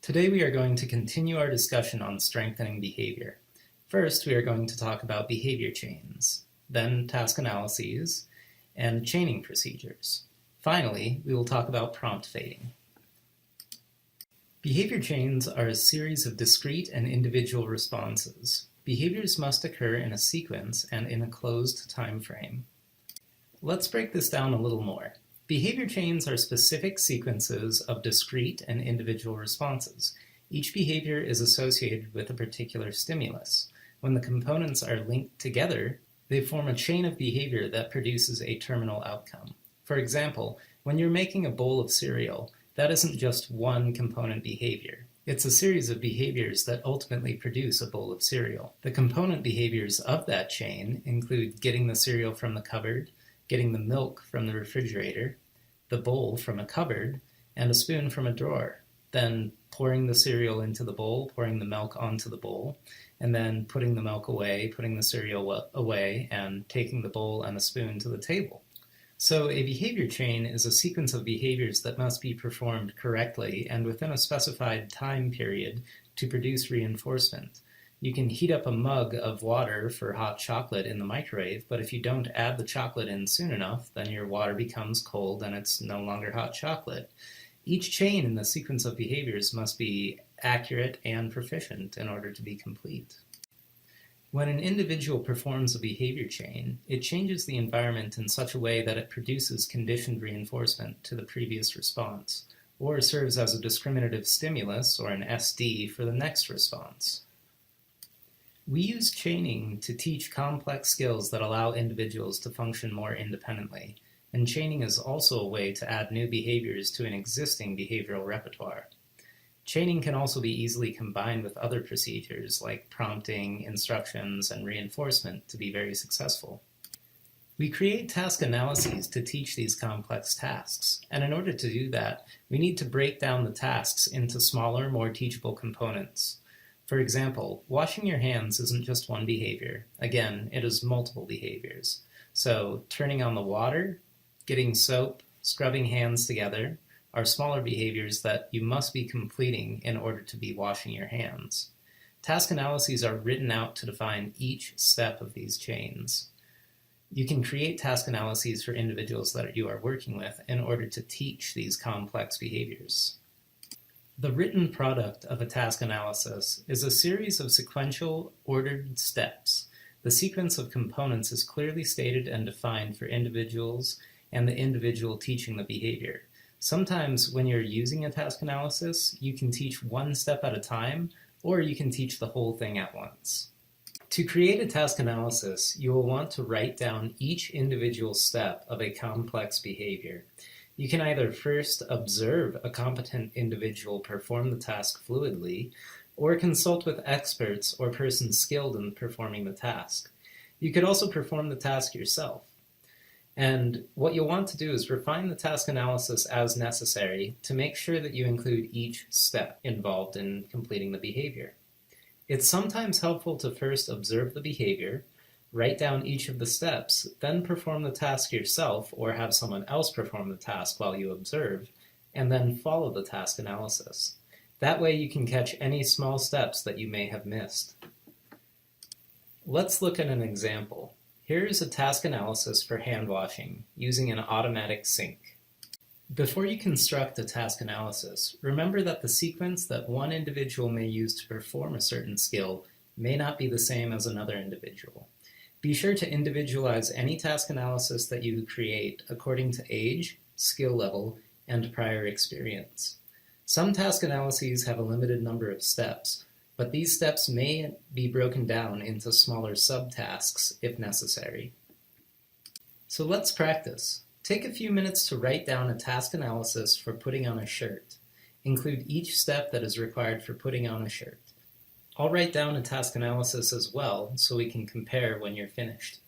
Today we are going to continue our discussion on strengthening behavior. First, we are going to talk about behavior chains, then task analyses, and chaining procedures. Finally, we will talk about prompt fading. Behavior chains are a series of discrete and individual responses. Behaviors must occur in a sequence and in a closed time frame. Let's break this down a little more. Behavior chains are specific sequences of discrete and individual responses. Each behavior is associated with a particular stimulus. When the components are linked together, they form a chain of behavior that produces a terminal outcome. For example, when you're making a bowl of cereal, that isn't just one component behavior. It's a series of behaviors that ultimately produce a bowl of cereal. The component behaviors of that chain include getting the cereal from the cupboard, getting the milk from the refrigerator, the bowl from a cupboard, and a spoon from a drawer. Then pouring the cereal into the bowl, pouring the milk onto the bowl, and then putting the milk away, putting the cereal away, and taking the bowl and the spoon to the table. So a behavior chain is a sequence of behaviors that must be performed correctly and within a specified time period to produce reinforcement. You can heat up a mug of water for hot chocolate in the microwave, but if you don't add the chocolate in soon enough, then your water becomes cold and it's no longer hot chocolate. Each chain in the sequence of behaviors must be accurate and proficient in order to be complete. When an individual performs a behavior chain, it changes the environment in such a way that it produces conditioned reinforcement to the previous response, or serves as a discriminative stimulus, or an SD, for the next response. We use chaining to teach complex skills that allow individuals to function more independently, and chaining is also a way to add new behaviors to an existing behavioral repertoire. Chaining can also be easily combined with other procedures like prompting, instructions, and reinforcement to be very successful. We create task analyses to teach these complex tasks, and in order to do that, we need to break down the tasks into smaller, more teachable components. For example, washing your hands isn't just one behavior. Again, it is multiple behaviors. So, turning on the water, getting soap, scrubbing hands together are smaller behaviors that you must be completing in order to be washing your hands. Task analyses are written out to define each step of these chains. You can create task analyses for individuals that you are working with in order to teach these complex behaviors. The written product of a task analysis is a series of sequential, ordered steps. The sequence of components is clearly stated and defined for individuals and the individual teaching the behavior. Sometimes when you're using a task analysis, you can teach one step at a time, or you can teach the whole thing at once. To create a task analysis, you will want to write down each individual step of a complex behavior. You can either first observe a competent individual perform the task fluidly, or consult with experts or persons skilled in performing the task. You could also perform the task yourself. And what you'll want to do is refine the task analysis as necessary to make sure that you include each step involved in completing the behavior. It's sometimes helpful to first observe the behavior, write down each of the steps, then perform the task yourself or have someone else perform the task while you observe, and then follow the task analysis. That way you can catch any small steps that you may have missed. Let's look at an example. Here is a task analysis for hand washing using an automatic sink. Before you construct a task analysis, remember that the sequence that one individual may use to perform a certain skill may not be the same as another individual. Be sure to individualize any task analysis that you create according to age, skill level, and prior experience. Some task analyses have a limited number of steps, but these steps may be broken down into smaller subtasks if necessary. So let's practice. Take a few minutes to write down a task analysis for putting on a shirt. Include each step that is required for putting on a shirt. I'll write down a task analysis as well so we can compare when you're finished.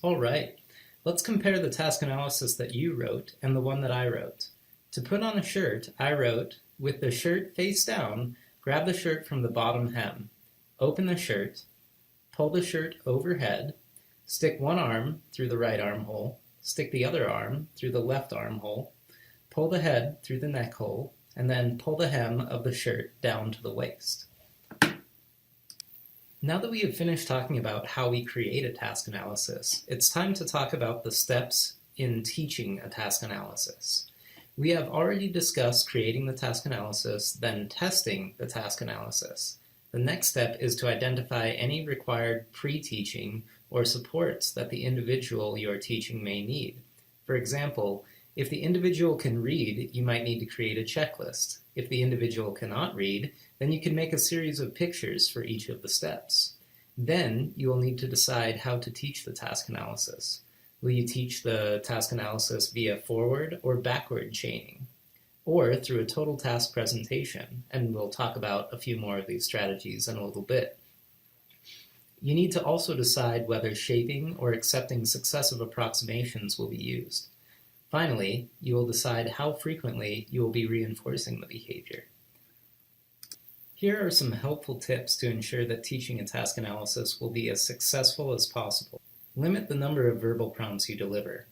Alright, let's compare the task analysis that you wrote and the one that I wrote. To put on a shirt, I wrote, with the shirt face down, grab the shirt from the bottom hem, open the shirt, pull the shirt overhead, stick one arm through the right armhole, stick the other arm through the left armhole, pull the head through the neck hole, and then pull the hem of the shirt down to the waist. Now that we have finished talking about how we create a task analysis, it's time to talk about the steps in teaching a task analysis. We have already discussed creating the task analysis, then testing the task analysis. The next step is to identify any required pre-teaching or supports that the individual you are teaching may need. For example, if the individual can read, you might need to create a checklist. If the individual cannot read, then you can make a series of pictures for each of the steps. Then you will need to decide how to teach the task analysis. Will you teach the task analysis via forward or backward chaining, or through a total task presentation? And we'll talk about a few more of these strategies in a little bit. You need to also decide whether shaping or accepting successive approximations will be used. Finally, you will decide how frequently you will be reinforcing the behavior. Here are some helpful tips to ensure that teaching a task analysis will be as successful as possible. Limit the number of verbal prompts you deliver.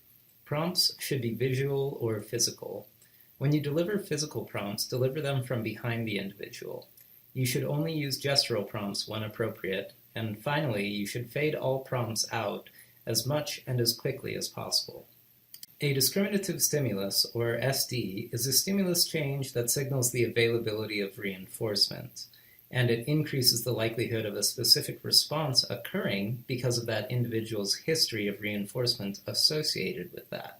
Prompts should be visual or physical. When you deliver physical prompts, deliver them from behind the individual. You should only use gestural prompts when appropriate. And finally, you should fade all prompts out as much and as quickly as possible. A discriminative stimulus, or SD, is a stimulus change that signals the availability of reinforcement, and it increases the likelihood of a specific response occurring because of that individual's history of reinforcement associated with that.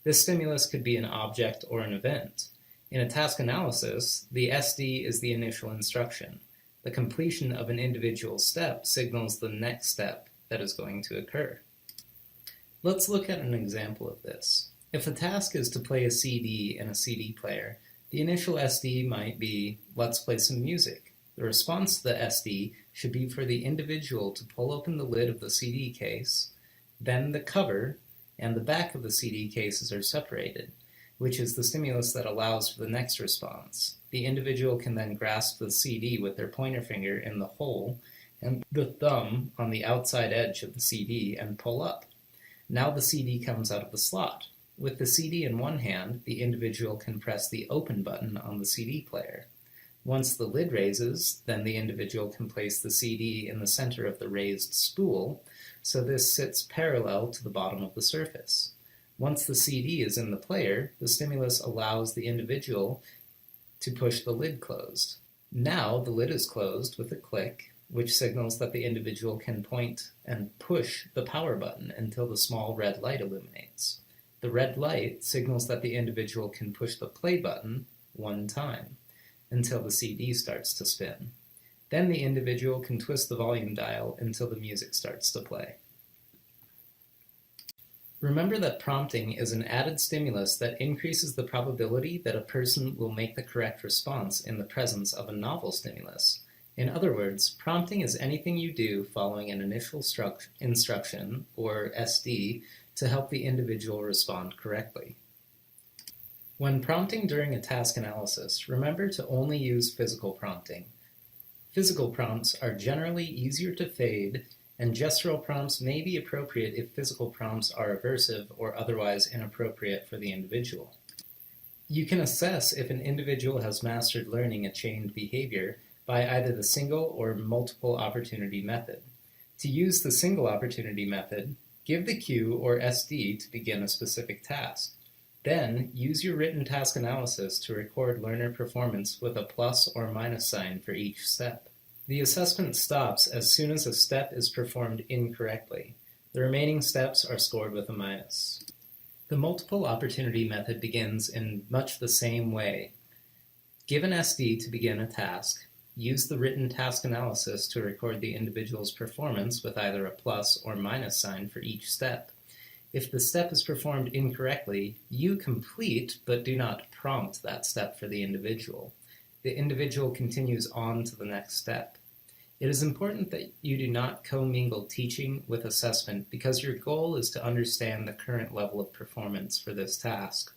This stimulus could be an object or an event. In a task analysis, the SD is the initial instruction. The completion of an individual step signals the next step that is going to occur. Let's look at an example of this. If the task is to play a CD in a CD player, the initial SD might be, let's play some music. The response to the SD should be for the individual to pull open the lid of the CD case, then the cover and the back of the CD cases are separated, which is the stimulus that allows for the next response. The individual can then grasp the CD with their pointer finger in the hole and the thumb on the outside edge of the CD and pull up. Now the CD comes out of the slot. With the CD in one hand, the individual can press the open button on the CD player. Once the lid raises, then the individual can place the CD in the center of the raised spool, so this sits parallel to the bottom of the surface. Once the CD is in the player, the stimulus allows the individual to push the lid closed. Now the lid is closed with a click, which signals that the individual can point and push the power button until the small red light illuminates. The red light signals that the individual can push the play button one time until the CD starts to spin. Then the individual can twist the volume dial until the music starts to play. Remember that prompting is an added stimulus that increases the probability that a person will make the correct response in the presence of a novel stimulus. In other words, prompting is anything you do following an initial instruction, or SD, to help the individual respond correctly. When prompting during a task analysis, remember to only use physical prompting. Physical prompts are generally easier to fade, and gestural prompts may be appropriate if physical prompts are aversive or otherwise inappropriate for the individual. You can assess if an individual has mastered learning a chained behavior by either the single or multiple opportunity method. To use the single opportunity method, give the cue or SD to begin a specific task. Then, use your written task analysis to record learner performance with a plus or minus sign for each step. The assessment stops as soon as a step is performed incorrectly. The remaining steps are scored with a minus. The multiple opportunity method begins in much the same way. Give an SD to begin a task. Use the written task analysis to record the individual's performance with either a plus or minus sign for each step. If the step is performed incorrectly, you complete but do not prompt that step for the individual. The individual continues on to the next step. It is important that you do not commingle teaching with assessment because your goal is to understand the current level of performance for this task.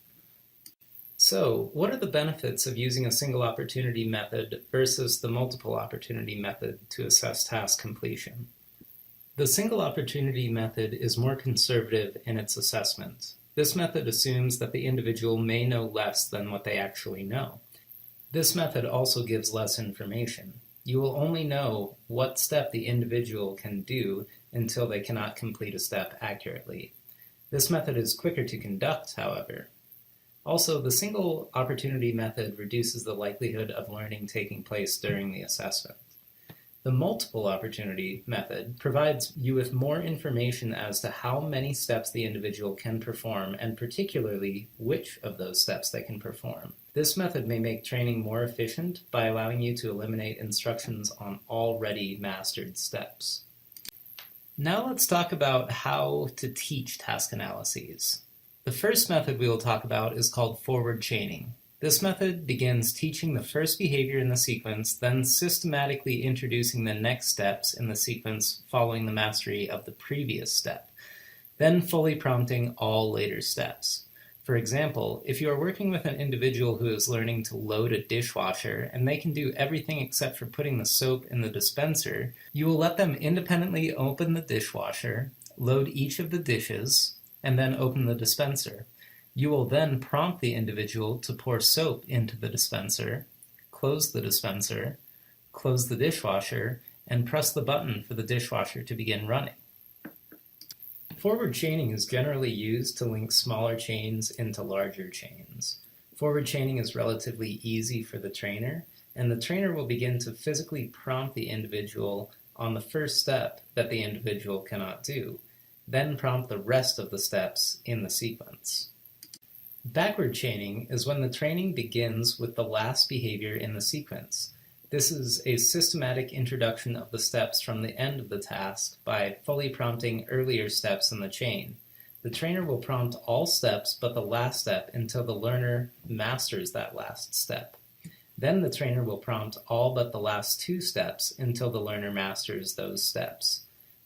So, what are the benefits of using a single opportunity method versus the multiple opportunity method to assess task completion? The single opportunity method is more conservative in its assessment. This method assumes that the individual may know less than what they actually know. This method also gives less information. You will only know what step the individual can do until they cannot complete a step accurately. This method is quicker to conduct, however. Also, the single opportunity method reduces the likelihood of learning taking place during the assessment. The multiple opportunity method provides you with more information as to how many steps the individual can perform, and particularly which of those steps they can perform. This method may make training more efficient by allowing you to eliminate instructions on already mastered steps. Now let's talk about how to teach task analyses. The first method we will talk about is called forward chaining. This method begins teaching the first behavior in the sequence, then systematically introducing the next steps in the sequence following the mastery of the previous step, then fully prompting all later steps. For example, if you are working with an individual who is learning to load a dishwasher and they can do everything except for putting the soap in the dispenser, you will let them independently open the dishwasher, load each of the dishes, and then open the dispenser. You will then prompt the individual to pour soap into the dispenser, close the dishwasher, and press the button for the dishwasher to begin running. Forward chaining is generally used to link smaller chains into larger chains. Forward chaining is relatively easy for the trainer, and the trainer will begin to physically prompt the individual on the first step that the individual cannot do, then prompt the rest of the steps in the sequence. Backward chaining is when the training begins with the last behavior in the sequence. This is a systematic introduction of the steps from the end of the task by fully prompting earlier steps in the chain. The trainer will prompt all steps but the last step until the learner masters that last step. Then the trainer will prompt all but the last two steps until the learner masters those steps.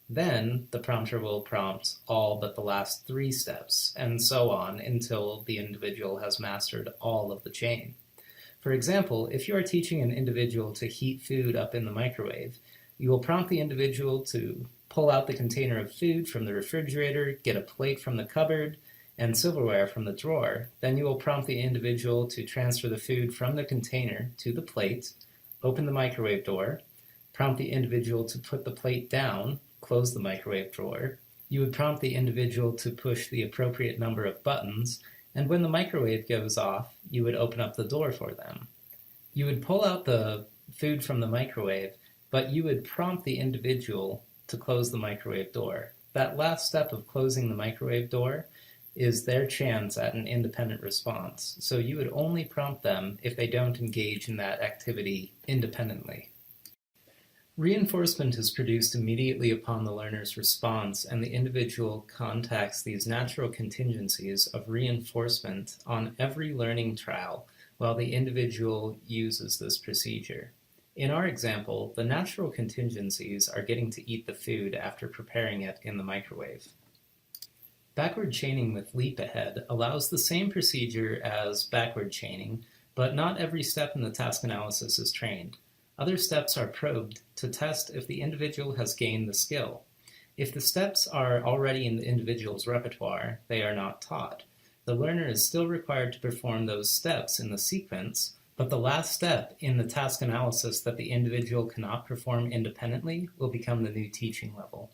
Then the prompter will prompt all but the last three steps, and so on until the individual has mastered all of the chain. For example, if you are teaching an individual to heat food up in the microwave, you will prompt the individual to pull out the container of food from the refrigerator, get a plate from the cupboard, and silverware from the drawer. Then you will prompt the individual to transfer the food from the container to the plate, open the microwave door, prompt the individual to put the plate down, close the microwave drawer. You would prompt the individual to push the appropriate number of buttons, and when the microwave goes off, you would open up the door for them. You would pull out the food from the microwave, but you would prompt the individual to close the microwave door. That last step of closing the microwave door is their chance at an independent response, so you would only prompt them if they don't engage in that activity independently. Reinforcement is produced immediately upon the learner's response, and the individual contacts these natural contingencies of reinforcement on every learning trial while the individual uses this procedure. In our example, the natural contingencies are getting to eat the food after preparing it in the microwave. Backward chaining with leap ahead allows the same procedure as backward chaining, but not every step in the task analysis is trained. Other steps are probed to test if the individual has gained the skill. If the steps are already in the individual's repertoire, they are not taught. The learner is still required to perform those steps in the sequence, but the last step in the task analysis that the individual cannot perform independently will become the new teaching level.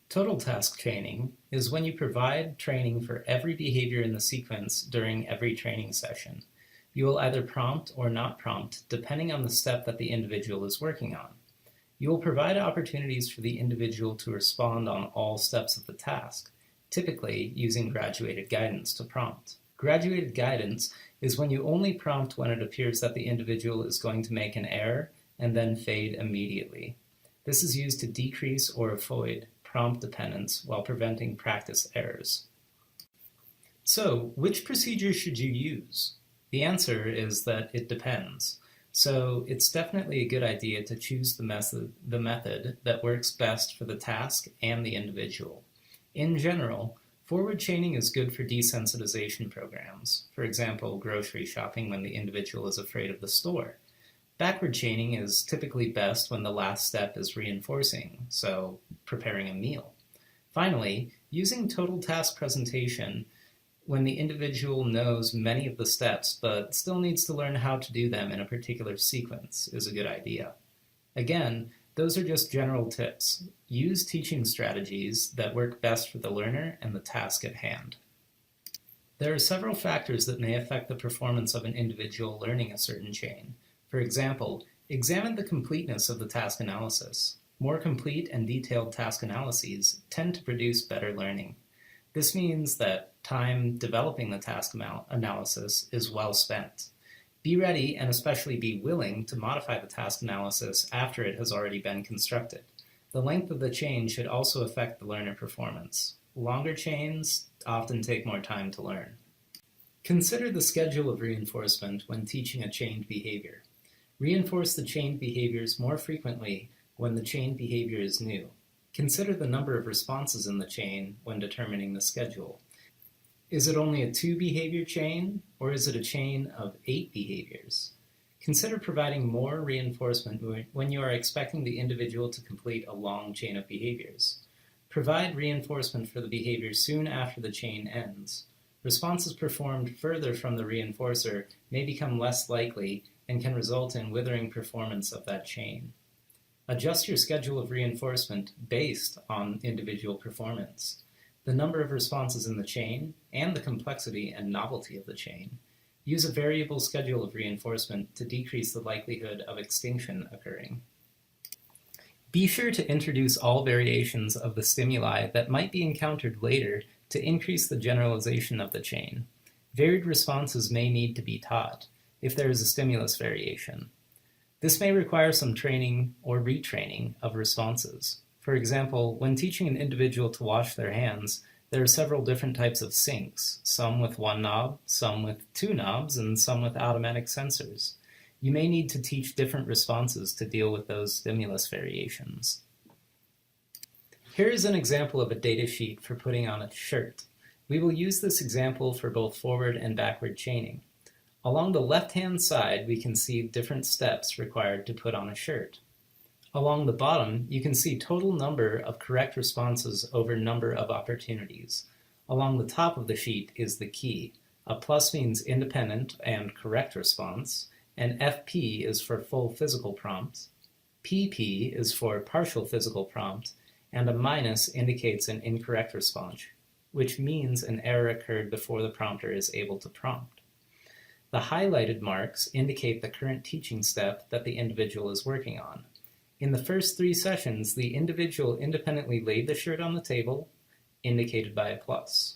Total task training is when you provide training for every behavior in the sequence during every training session. You will either prompt or not prompt, depending on the step that the individual is working on. You will provide opportunities for the individual to respond on all steps of the task, typically using graduated guidance to prompt. Graduated guidance is when you only prompt when it appears that the individual is going to make an error and then fade immediately. This is used to decrease or avoid prompt dependence while preventing practice errors. So, which procedure should you use? The answer is that it depends. So it's definitely a good idea to choose the method that works best for the task and the individual. In general, forward chaining is good for desensitization programs, for example, grocery shopping when the individual is afraid of the store. Backward chaining is typically best when the last step is reinforcing, so preparing a meal. Finally, using total task presentation when the individual knows many of the steps but still needs to learn how to do them in a particular sequence is a good idea. Again, those are just general tips. Use teaching strategies that work best for the learner and the task at hand. There are several factors that may affect the performance of an individual learning a certain chain. For example, examine the completeness of the task analysis. More complete and detailed task analyses tend to produce better learning. This means that time developing the task analysis is well spent. Be ready and especially be willing to modify the task analysis after it has already been constructed. The length of the chain should also affect the learner performance. Longer chains often take more time to learn. Consider the schedule of reinforcement when teaching a chained behavior. Reinforce the chained behaviors more frequently when the chained behavior is new. Consider the number of responses in the chain when determining the schedule. Is it only a 2-behavior chain, or is it a chain of 8 behaviors? Consider providing more reinforcement when you are expecting the individual to complete a long chain of behaviors. Provide reinforcement for the behavior soon after the chain ends. Responses performed further from the reinforcer may become less likely and can result in withering performance of that chain. Adjust your schedule of reinforcement based on individual performance, the number of responses in the chain, and the complexity and novelty of the chain. Use a variable schedule of reinforcement to decrease the likelihood of extinction occurring. Be sure to introduce all variations of the stimuli that might be encountered later to increase the generalization of the chain. Varied responses may need to be taught if there is a stimulus variation. This may require some training or retraining of responses. For example, when teaching an individual to wash their hands, there are several different types of sinks, some with 1 knob, some with 2 knobs, and some with automatic sensors. You may need to teach different responses to deal with those stimulus variations. Here is an example of a data sheet for putting on a shirt. We will use this example for both forward and backward chaining. Along the left-hand side, we can see different steps required to put on a shirt. Along the bottom, you can see total number of correct responses over number of opportunities. Along the top of the sheet is the key. A plus means independent and correct response, and FP is for full physical prompt. PP is for partial physical prompt, and a minus indicates an incorrect response, which means an error occurred before the prompter is able to prompt. The highlighted marks indicate the current teaching step that the individual is working on. In the first 3 sessions, the individual independently laid the shirt on the table, indicated by a plus.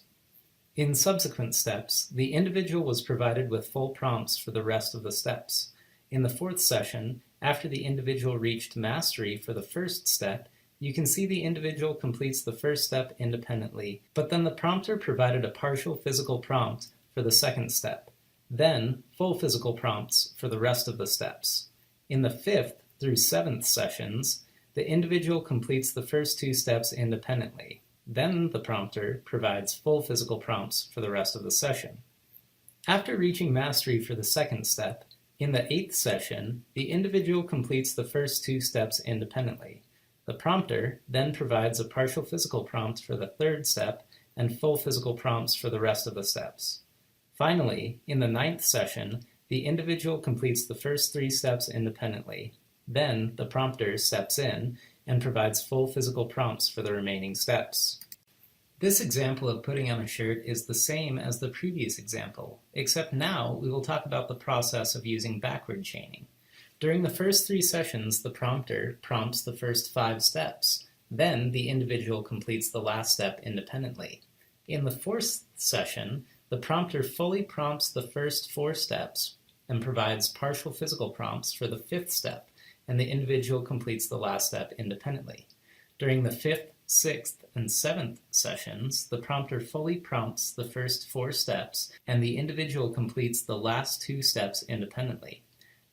In subsequent steps, the individual was provided with full prompts for the rest of the steps. In the 4th session, after the individual reached mastery for the first step, you can see the individual completes the first step independently, but then the prompter provided a partial physical prompt for the second step. Then, full physical prompts for the rest of the steps. In the 5th through 7th sessions, the individual completes the first 2 steps independently. Then the prompter provides full physical prompts for the rest of the session. After reaching mastery for the second step, in the 8th session, the individual completes the first 2 steps independently. The prompter then provides a partial physical prompt for the 3rd step and full physical prompts for the rest of the steps. Finally, in the 9th session, the individual completes the first 3 steps independently. Then, the prompter steps in and provides full physical prompts for the remaining steps. This example of putting on a shirt is the same as the previous example, except now we will talk about the process of using backward chaining. During the first 3 sessions, the prompter prompts the first 5 steps. Then, the individual completes the last step independently. In the 4th session, the prompter fully prompts the first 4 steps and provides partial physical prompts for the 5th step, and the individual completes the last step independently. During the 5th, 6th, and 7th sessions, the prompter fully prompts the first 4 steps, and the individual completes the last 2 steps independently.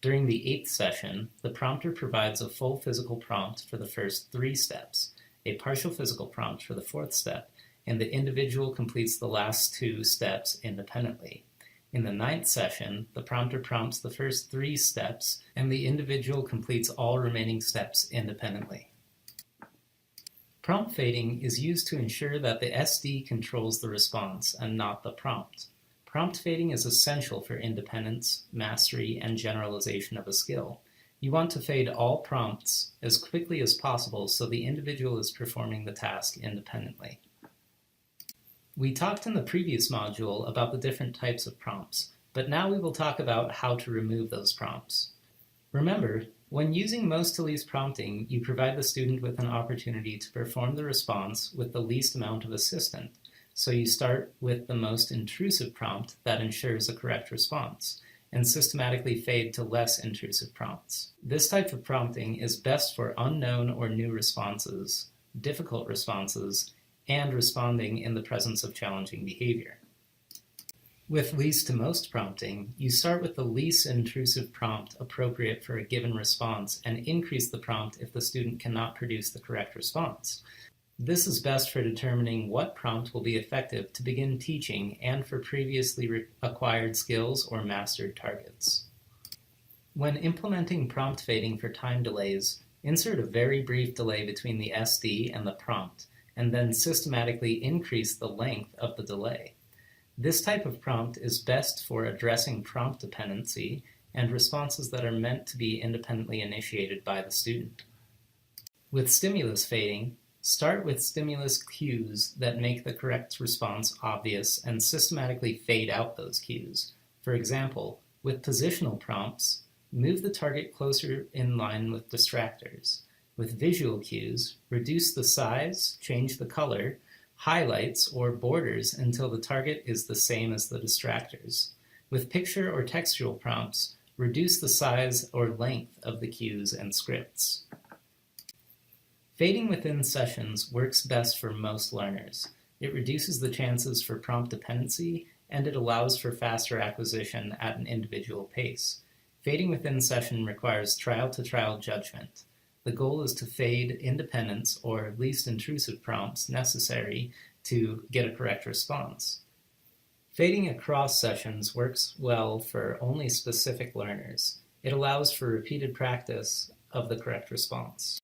During the 8th session, the prompter provides a full physical prompt for the first 3 steps, a partial physical prompt for the 4th step, and the individual completes the last 2 steps independently. In the 9th session, the prompter prompts the first 3 steps, and the individual completes all remaining steps independently. Prompt fading is used to ensure that the SD controls the response and not the prompt. Prompt fading is essential for independence, mastery, and generalization of a skill. You want to fade all prompts as quickly as possible so the individual is performing the task independently. We talked in the previous module about the different types of prompts, but now we will talk about how to remove those prompts. Remember, when using most to least prompting, you provide the student with an opportunity to perform the response with the least amount of assistance. So you start with the most intrusive prompt that ensures a correct response, and systematically fade to less intrusive prompts. This type of prompting is best for unknown or new responses, difficult responses, and responding in the presence of challenging behavior. With least to most prompting, you start with the least intrusive prompt appropriate for a given response and increase the prompt if the student cannot produce the correct response. This is best for determining what prompt will be effective to begin teaching and for previously acquired skills or mastered targets. When implementing prompt fading for time delays, insert a very brief delay between the SD and the prompt, and then systematically increase the length of the delay. This type of prompt is best for addressing prompt dependency and responses that are meant to be independently initiated by the student. With stimulus fading, start with stimulus cues that make the correct response obvious and systematically fade out those cues. For example, with positional prompts, move the target closer in line with distractors. With visual cues, reduce the size, change the color, highlights, or borders until the target is the same as the distractors. With picture or textual prompts, reduce the size or length of the cues and scripts. Fading within sessions works best for most learners. It reduces the chances for prompt dependency, and it allows for faster acquisition at an individual pace. Fading within session requires trial-to-trial judgment. The goal is to fade independence or least intrusive prompts necessary to get a correct response. Fading across sessions works well for only specific learners. It allows for repeated practice of the correct response.